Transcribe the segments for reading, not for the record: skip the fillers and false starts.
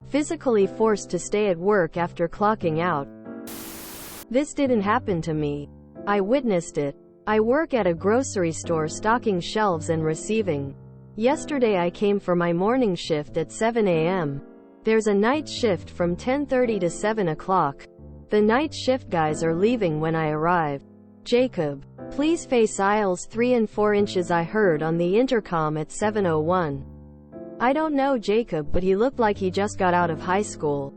physically forced to stay at work after clocking out. This didn't happen to me. I witnessed it. I work at a grocery store stocking shelves and receiving. Yesterday I came for my morning shift at 7 a.m. There's a night shift from 10:30 to 7 o'clock. The night shift guys are leaving when I arrive. Jacob, please face aisles 3 and 4 inches, I heard on the intercom at 7:01. I don't know Jacob, but he looked like he just got out of high school.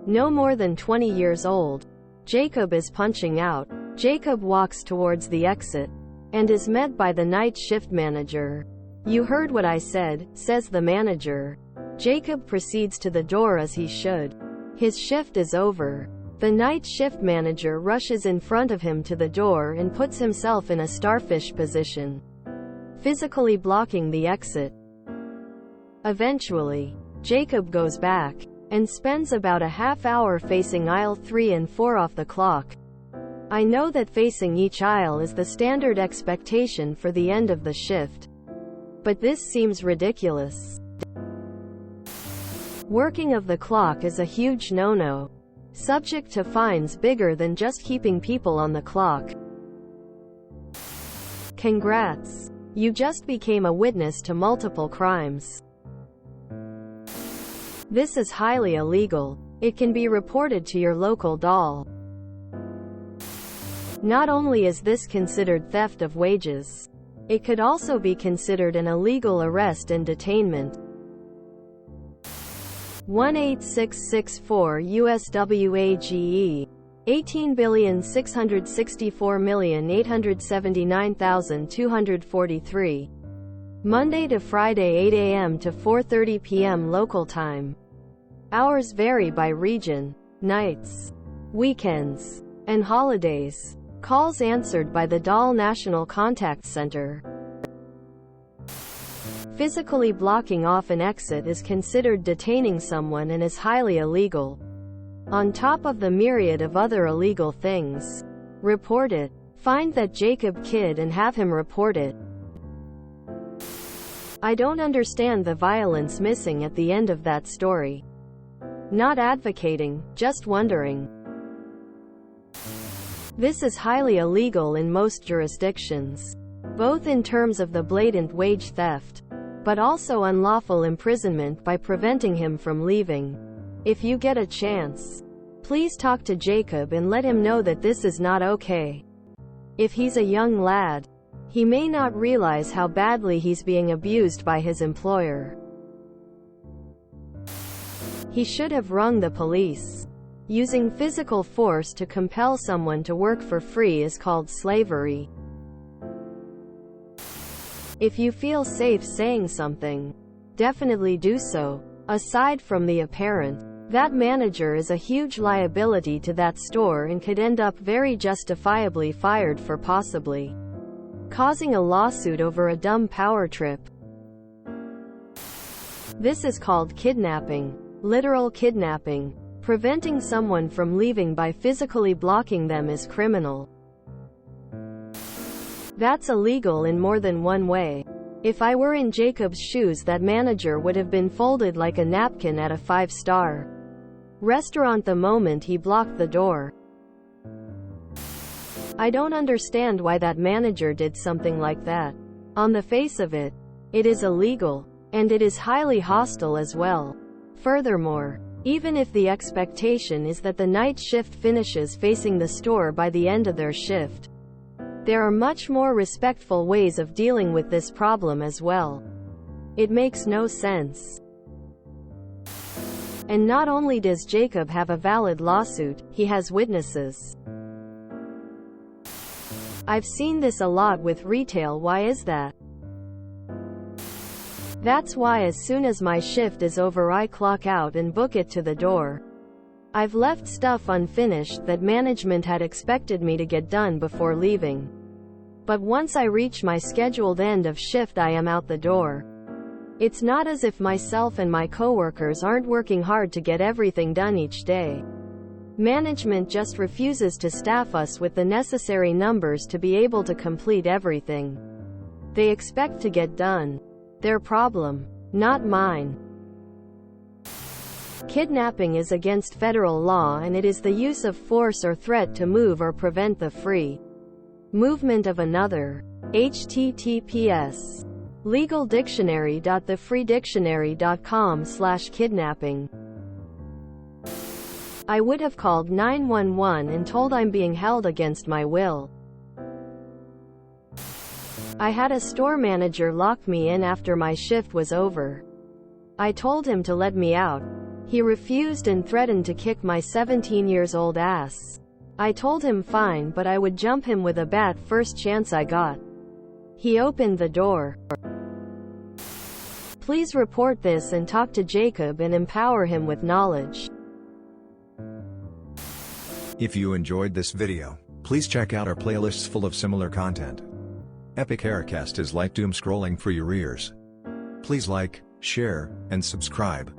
No more than 20 years old. Jacob is punching out. Jacob walks towards the exit and is met by the night shift manager. You heard what I said, says the manager. Jacob proceeds to the door as he should. His shift is over. The night shift manager rushes in front of him to the door and puts himself in a starfish position, physically blocking the exit. Eventually, Jacob goes back and spends about a half hour facing aisle 3 and 4 off the clock. I know that facing each aisle is the standard expectation for the end of the shift, but this seems ridiculous. Working of the clock is a huge no-no, subject to fines bigger than just keeping people on the clock. Congrats! You just became a witness to multiple crimes. This is highly illegal. It can be reported to your local DAL. Not only is this considered theft of wages, it could also be considered an illegal arrest and detainment. 18664 USWAGE 18,664,879,243. Monday to Friday 8 a.m. to 4:30 p.m. local time. Hours vary by region. Nights, weekends, and holidays. Calls answered by the DAL National Contact Center. Physically blocking off an exit is considered detaining someone and is highly illegal, on top of the myriad of other illegal things. Report it. Find that Jacob kid and have him report it. I don't understand the violence missing at the end of that story. Not advocating, just wondering. This is highly illegal in most jurisdictions, both in terms of the blatant wage theft, but also unlawful imprisonment by preventing him from leaving. If you get a chance, please talk to Jacob and let him know that this is not okay. If he's a young lad, he may not realize how badly he's being abused by his employer. He should have rung the police. Using physical force to compel someone to work for free is called slavery. If you feel safe saying something, definitely do so. Aside from the apparent, that manager is a huge liability to that store and could end up very justifiably fired for possibly causing a lawsuit over a dumb power trip. This is called kidnapping. Literal kidnapping. Preventing someone from leaving by physically blocking them is criminal. That's illegal in more than one way. If I were in Jacob's shoes, that manager would have been folded like a napkin at a 5-star restaurant the moment he blocked the door. I don't understand why that manager did something like that. On the face of it, it is illegal, and it is highly hostile as well. Furthermore, even if the expectation is that the night shift finishes facing the store by the end of their shift, there are much more respectful ways of dealing with this problem as well. It makes no sense. And not only does Jacob have a valid lawsuit, he has witnesses. I've seen this a lot with retail. Why is that? That's why as soon as my shift is over I clock out and book it to the door. I've left stuff unfinished that management had expected me to get done before leaving. But once I reach my scheduled end of shift I am out the door. It's not as if myself and my coworkers aren't working hard to get everything done each day. Management just refuses to staff us with the necessary numbers to be able to complete everything they expect to get done. Their problem, not mine. Kidnapping is against federal law and it is the use of force or threat to move or prevent the free movement of another. https legaldictionary.thefreedictionary.com/kidnapping. I would have called 911 and told I'm being held against my will. I had a store manager lock me in after my shift was over. I told him to let me out. He refused and threatened to kick my 17-year-old ass. I told him fine, but I would jump him with a bat first chance I got. He opened the door. Please report this and talk to Jacob and empower him with knowledge. If you enjoyed this video, please check out our playlists full of similar content. Epic Aircast is like doom scrolling for your ears. Please like, share, and subscribe.